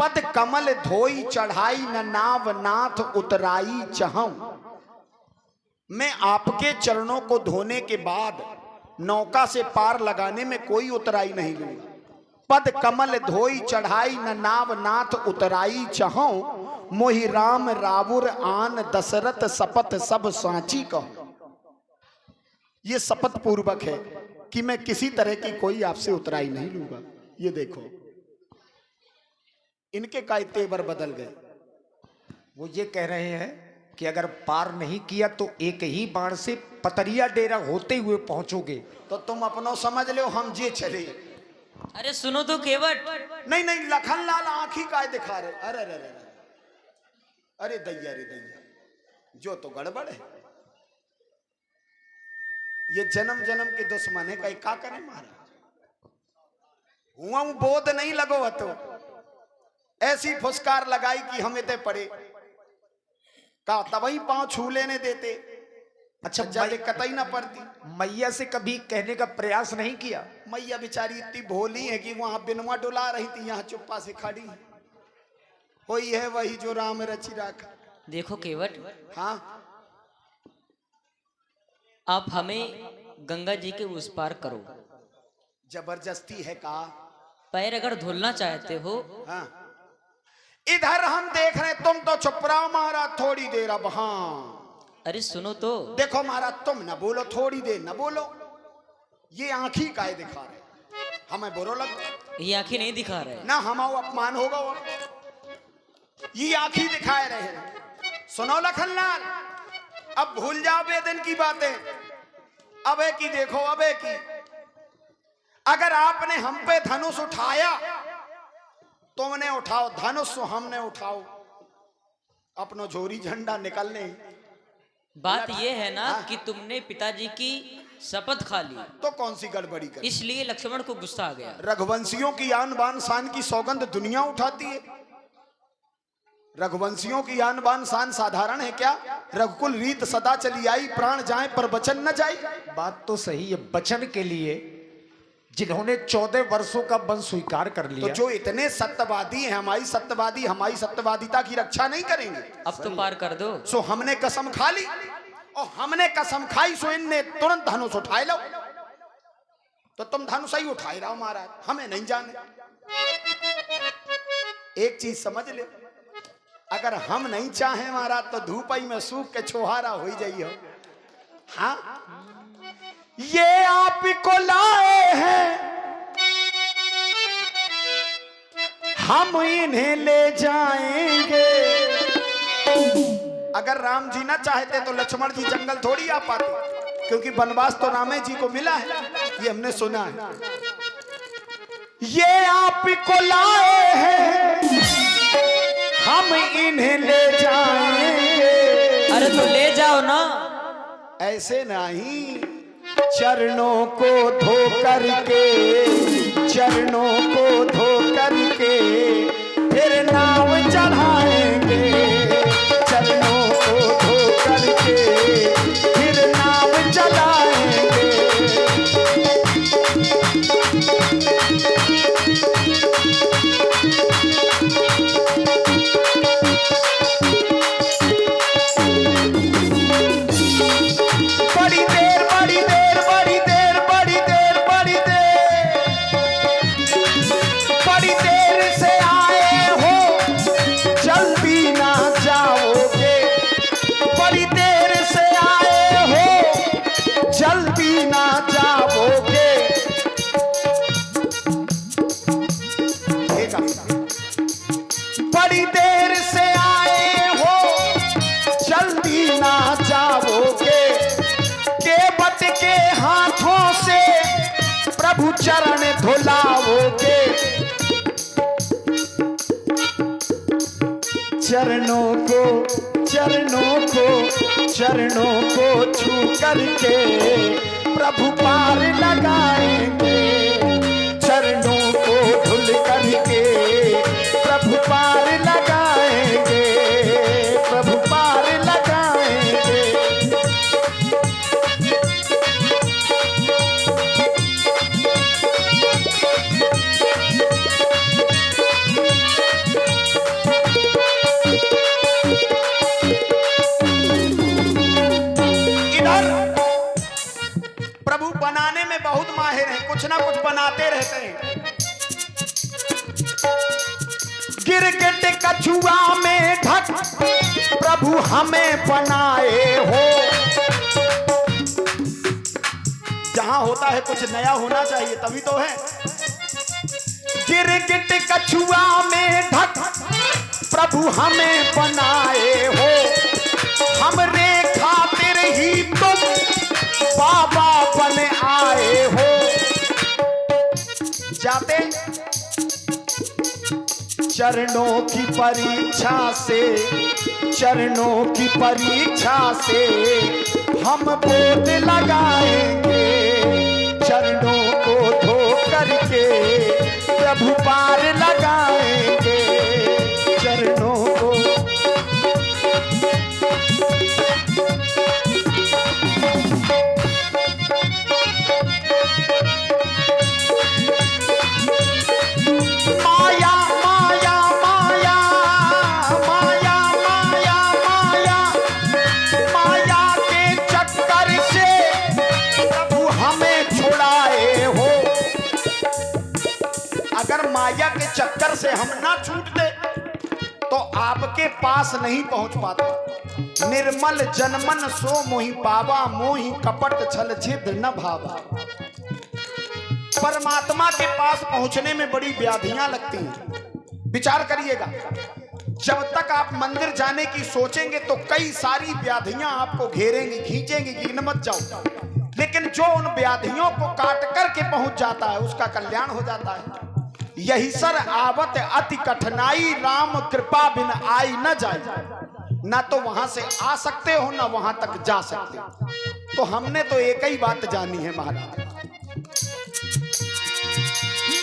पद कमल धोई चढ़ाई न नाव नाथ उतराई चहूं। मैं आपके चरणों को धोने के बाद नौका से पार लगाने में कोई उतराई नहीं लूंगा। पद कमल धोई चढ़ाई न नाव नाथ उतराई चहूं। मोहि राम रावुर आन दशरथ शपथ सब सांची कहूं। ये शपथ पूर्वक है कि मैं किसी तरह की कोई आपसे उतराई नहीं लूंगा। ये देखो इनके काय तेवर बदल गए। वो ये कह रहे हैं कि अगर पार नहीं किया तो एक ही बाण से पतरिया डेरा होते हुए पहुंचोगे। तो तुम अपनो समझ लो, हम जे चले। अरे सुनो तो केवट। नहीं नहीं, लखनलाल आंखी काय दिखा रहे। अरे अरे अरे अरे दैया रे दैया, जो तो गड़बड़ है। ये जन्म जन्म के दुश्मन है, कहीं का करे महाराज। हुआ बोध नहीं लगो तो ऐसी फुसकार लगाई कि हम इतने पड़े का तभी पांव छू लेने देते। अच्छा जाके कतई ना पड़ती। मैया से कभी कहने का प्रयास नहीं किया? मैया बेचारी इतनी भोली है कि वहां बिनवा डुला रही थी, यहाँ चुप्पा से खड़ी। वही है वही जो राम रचि राखा। देखो केवट, हाँ आप हमें गंगा जी के उस पार करो। जबरदस्ती है का? पैर अगर धुलना चाहते हो। हाँ इधर हम देख रहे, तुम तो चुप रहो महाराज थोड़ी देर। अब हाँ अरे सुनो तो। देखो महाराज, तुम न बोलो, थोड़ी देर न बोलो। ये आंखी काय दिखा रहे, हमें बुरो लगता। ये आंखें नहीं दिखा रहे ना हमारा अपमान होगा वो। ये आंखी दिखाए रहे हैं। सुनो लखनलाल, अब भूल जाओ बे दिन की बातें। अबे की देखो, अबे की अगर आपने हम पे धनुष उठाया, तुमने उठाओ धनुष, हमने उठाओ अपनो झोरी झंडा निकलने। बात ये है ना कि तुमने पिताजी की शपथ खा ली, तो कौन सी गड़बड़ी कर, इसलिए लक्ष्मण को गुस्सा आ गया। रघुवंशियों की आन बान शान की सौगंध दुनिया उठाती है। रघुवंशियों की आन बान शान साधारण है क्या? रघुकुल रीत सदा चली आई, प्राण जाए पर वचन न जाए। बात तो सही है। वचन के लिए जिन्होंने 14 वर्षों का वन स्वीकार कर लिया, तो जो इतने सत्यवादी हैं, हमारी सत्यवादिता की रक्षा नहीं करेंगे। अब तो पार कर दो। सो हमने कसम खा ली, और हमने कसम खाई सो इनने तुरंत धनुष उठाए लो। तो तुम धनुष ही उठाए रहो महाराज, हमें नहीं जाने। एक चीज समझ ले, अगर हम नहीं चाहें महाराज तो धूप ही में सूख के छोहारा हो जाइए। हाँ ये आप को लाए हैं, हम इन्हें ले जाएंगे। अगर राम जी ना चाहते तो लक्ष्मण जी जंगल थोड़ी आ पाते, क्योंकि वनवास तो रामे जी को मिला है, ये हमने सुना है। ये आप को लाए हैं, हम इन्हें ले जाएंगे। अरे तो ले जाओ ना। ऐसे नहीं, चरणों को धो करके, चरणों को धो करके फिर नाव चढ़ाएंगे। चरणों को धो करके फिर नाव चलाएंगे। बड़ी देर से आए हो, जल्दी ना जाओगे। केवट के हाथों से प्रभु चरण धुलाओगे। चरणों को चरणों को चरणों को छू करके प्रभु पार लगाएंगे। चरणों को धुल करके प्रभु पार लगाएंगे। प्रभु पार लगाएंगे। गाते रहते हैं, गिरगिट कछुआ में ढक प्रभु हमें बनाए हो। जहां होता है कुछ नया होना चाहिए तभी तो है। गिरगिट कछुआ में ढक प्रभु हमें बनाए हो, हमरे खातिर ही तुम बाबा बन आए हो। जाते चरणों की परीक्षा से, चरणों की परीक्षा से हम बोध लगाएंगे, चरणों को धो करके प्रभु पार लगाएंगे, चरणों को। माया माया माया माया माया माया माया के चक्कर से प्रभु हमें छुड़ाए हो। अगर माया के चक्कर से हम ना छूटते तो आपके पास नहीं पहुंच पाते। निर्मल जनमन सो मोहि पावा, मोहि कपट छल छिद न भावा। परमात्मा के पास पहुंचने में बड़ी व्याधियां लगती हैं। विचार करिएगा, जब तक आप मंदिर जाने की सोचेंगे तो कई सारी व्याधियां आपको घेरेंगी, खींचेंगी कि न मत जाओ। लेकिन जो उन व्याधियों को काट करके पहुंच जाता है उसका कल्याण हो जाता है। यही सर आवत अति कठिनाई, राम कृपा बिन आई न जाए। ना तो वहां से आ सकते हो ना वहां तक जा सकते हो। तो हमने तो एक ही बात जानी है महाराज,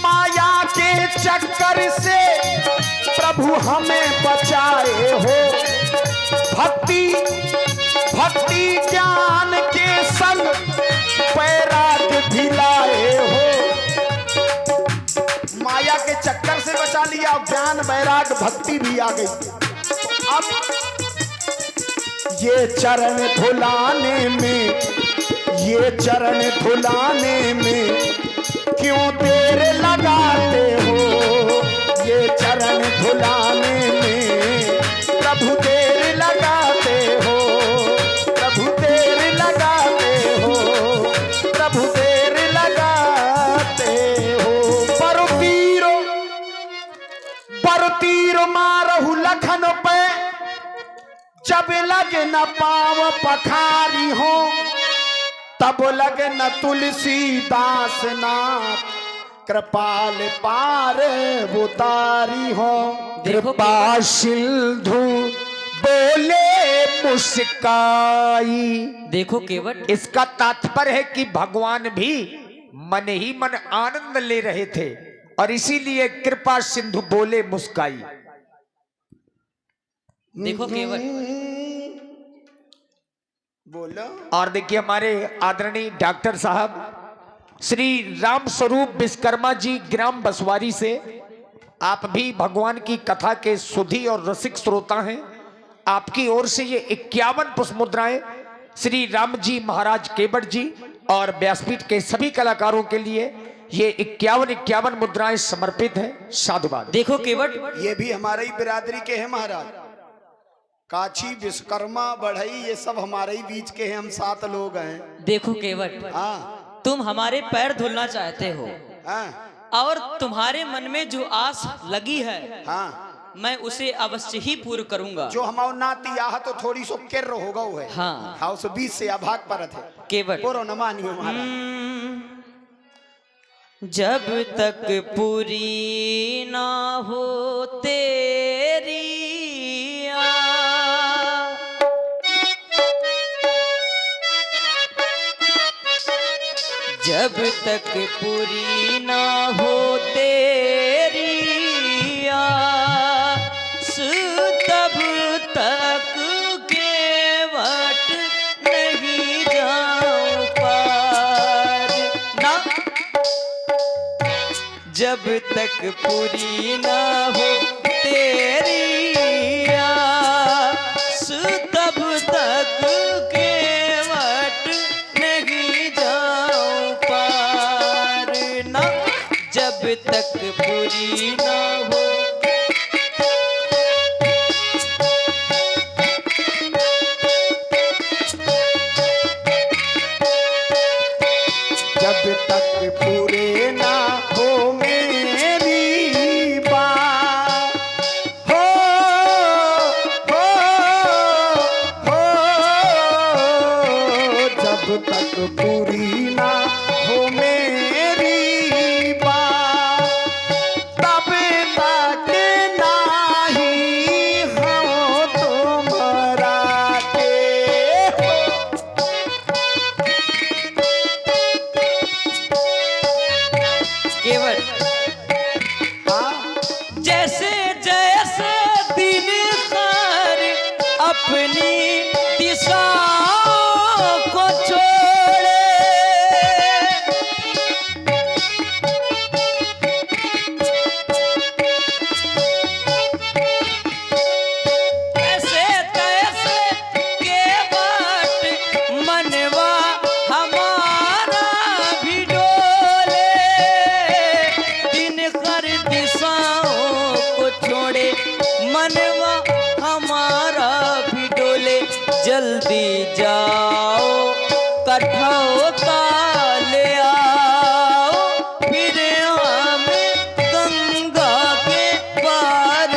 माया के चक्कर से प्रभु हमें बचाए हो। भक्ति भक्ति ज्ञान के संग वैराग्य दिलाए हो। माया के चक्कर से बचा लिया, ज्ञान वैराग्य भक्ति भी आ गई। तो अब ये चरण धुलाने में, ये चरण धुलाने में क्यों देर लगाते हो। ये चरण धुलाने में प्रभु देर लगाते हो, प्रभु देर लगाते हो, प्रभु देर लगाते हो। पर तीर मारहु लखन पे, जब लगे न पाव पखारी हो, तब लगे न तुलसीदास नाथ कृपाल पार उतारी हो। कृपा सिंधु बोले मुस्काई। देखो केवट, इसका तात्पर्य है कि भगवान भी मन ही मन आनंद ले रहे थे और इसीलिए कृपा सिंधु बोले मुस्काई। देखो केवट, बोलो। और देखिए हमारे आदरणीय डॉक्टर साहब श्री राम स्वरूप विश्वकर्मा जी ग्राम बसवारी से, आप भी भगवान की कथा के सुधी और रसिक श्रोता हैं। आपकी ओर से ये 51 पुष्प मुद्राएं श्री राम जी महाराज केवट जी और व्यासपीठ के सभी कलाकारों के लिए ये 51 मुद्राएं समर्पित हैं। साधुवाद। देखो केवट, ये भी हमारे ही बिरादरी के हैं महाराज। काची, विश्वकर्मा, बढ़ई, ये सब हमारे ही बीच के हैं। हम 7 लोग हैं। देखो केवट, हाँ तुम हमारे पैर धुलना चाहते हो हाँ और तुम्हारे मन में जो आस लगी है हाँ, मैं उसे अवश्य ही पूर्ण करूंगा। जो हमारा नाती आह तो थोड़ी सो किर होगा वो है। हाँ। हाँ, उस 20 से अभाग परत है। केवट, बोरो न मानियो महाराज। जब तक पूरी ना हो तेरी जब तक पूरी ना हो तेरी आस, तब तक केवट नहीं जाऊं पार ना। जब तक पूरी ना हो तेरी आस, तब तक केवट नहीं जाऊं पार ना। पूरी ना हो। जब तक पूरे ना हो मेरी बात, हो जब तक पूरी ना हो मेरी बात, तब तक नाही हो तुम्हारा के। केवल जैसे जैसे दिन खर अपनी दिशा को छोड़े, ऐसे तैसे केवट मनवा हमारा भी डोले। दिन कर दिशाओं को छोड़े, मनवा हमारा भी डोले। जल्दी जाओ कठौता ले आओ, फिर हमें गंगा के पार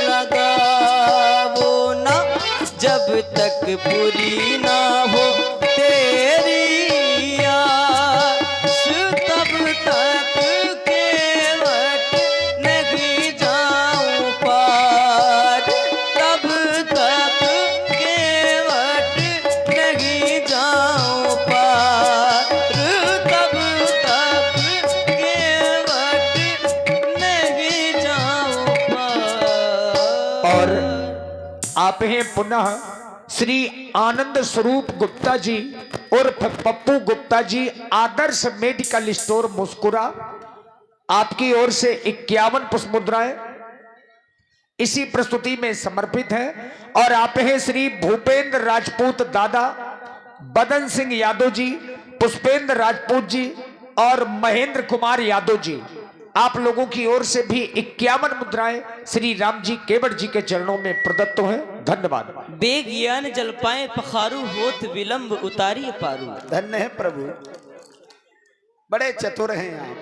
लगाओ ना। जब तक पूरी ना हो तेरी आस, तब तक केवट नहीं जाऊं पार। तब तक केवट नहीं जाऊं पार। तब तक केवट नहीं जाऊं पार। और आप हैं पुनः श्री आनंद स्वरूप गुप्ता जी उर्फ पप्पू गुप्ता जी, आदर्श मेडिकल स्टोर मुस्कुरा। आपकी ओर से 51 पुष्प मुद्राएं इसी प्रस्तुति में समर्पित है। और आप हैं श्री भूपेंद्र राजपूत दादा, बदन सिंह यादव जी, पुष्पेंद्र राजपूत जी और महेंद्र कुमार यादव जी, आप लोगों की ओर से भी 51 मुद्राएं श्री राम जी केवट जी के चरणों में प्रदत्त हैं। धन्यवाद। बेग यान जल पाए पखारू, होत विलंब उतारी पारू। धन्य है प्रभु, बड़े चतुर हैं आप।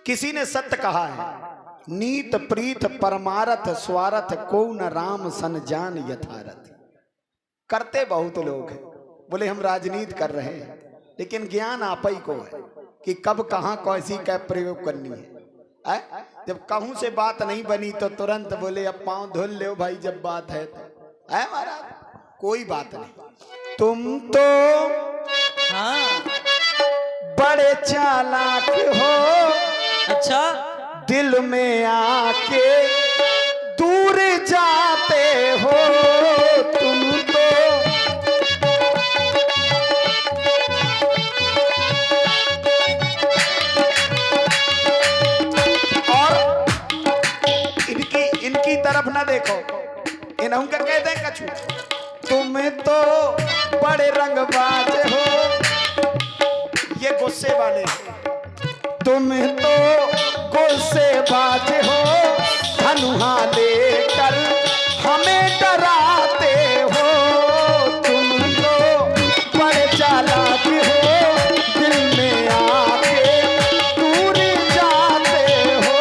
किसी ने सत्य कहा है, नीत प्रीत परमारथ स्वार्थ को न राम सन जान यथारथ। करते बहुत लोग हैं, बोले हम राजनीति कर रहे हैं, लेकिन ज्ञान आप ही को है कि कब कहां कैसी का प्रयोग करनी है। जब कहूं से बात नहीं बनी तो तुरंत बोले अब पांव धुल लो भाई, जब बात है तो है महाराज, कोई बात नहीं। तुम तो हाँ बड़े चालाक हो, अच्छा दिल में आके दूर जाते हो। तुम तो और इनकी तरफ ना देखो, इन्हों का कहते हैं कछु। तुम तो बड़े रंगबाज हो, ये गुस्से वाले। तुम तो गुस्से बाज हो, धनुहा लेकर हमें डराते हो। तुम तो बड़े चालाक हो, दिल में आके दूर जाते हो।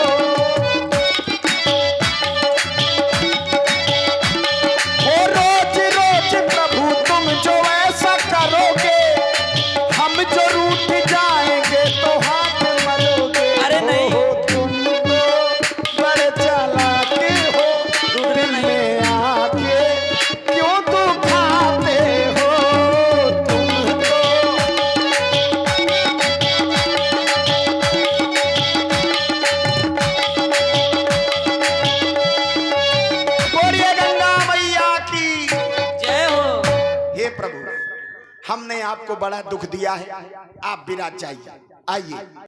रोज रोज प्रभु तुम जो ऐसा करोगे, हम जो रूठ जाएंगे तो हाथ मलोगे। अरे नहीं। तुम तो बड़े चालाक हो, दिल में आके क्यों तू खाते हो। तुम तो बोलिए गंगा मैया की जय हो। हे प्रभु, हमने आपको बड़ा दुख दिया है, आप विराज जाइए, आइए।